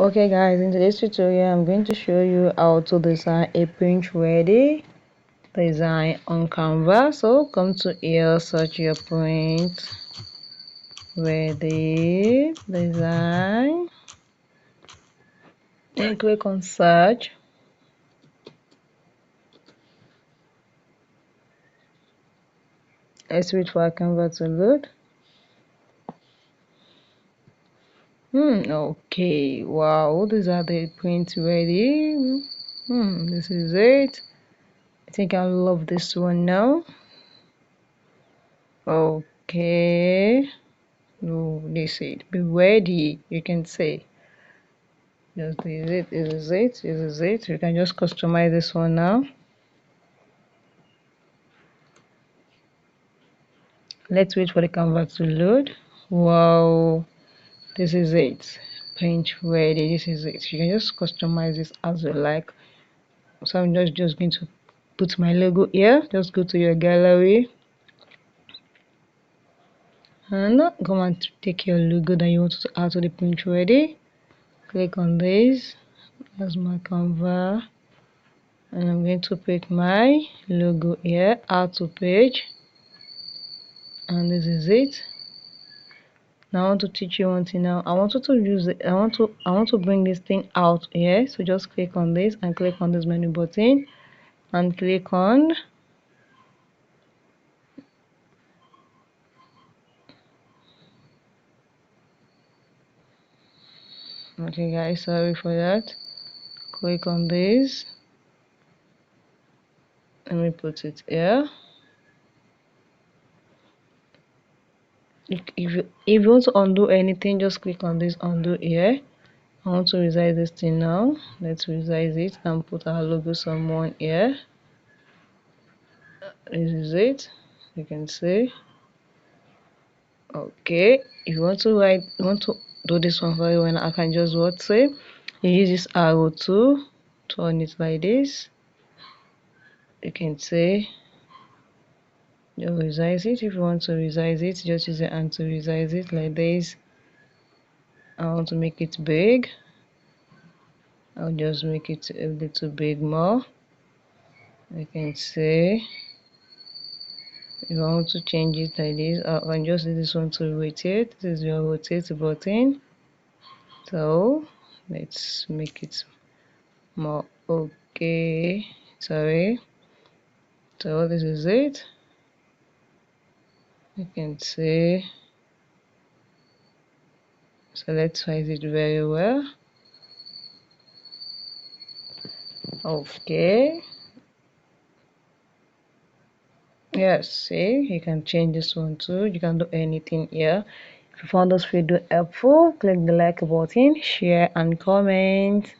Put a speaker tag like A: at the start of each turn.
A: Okay guys, in today's tutorial I'm going to show you how to design a print ready design on Canva. So come to here, search your print ready design and click on search. Let's wait for Canva to load. Okay, wow, these are the print ready. This is it. I think I love this one now. Okay, no, this it. Be ready, you can say. Just this is it. You can just customize this one now. Let's wait for the Canva to load. Wow, this is it. Print ready. This is it. You can just customize this as you like. So I'm just going to put my logo here. Just go to your gallery and go and take your logo that you want to add to the print ready. Click on this. That's my Canva, and I'm going to pick my logo here. Add to page, and this is it. Now I want to teach you one thing. Now I want you to use it. I want to bring this thing out here. So just click on this and click on this menu button and click on okay guys, sorry for that. Click on this. Let me put it here. If you want to undo anything, just click on this undo here. I want to resize this thing now. Let's resize it and put our logo somewhere here. This is it. You can see. Okay, if you want to do this one very well, I can just what say you use this arrow to turn it like this. You can say you resize it. If you want to resize it, just use your hand to resize it like this. I want to make it big. I'll just make it a little big more. I can say if I want to change it like this, I can just use this one to rotate. This is your rotate button. So let's make it more. Okay, sorry. So this is it. You can see. So let's size it very well. Okay. Yes, see, you can change this one too. You can do anything here. If you found this video helpful, click the like button, share and comment.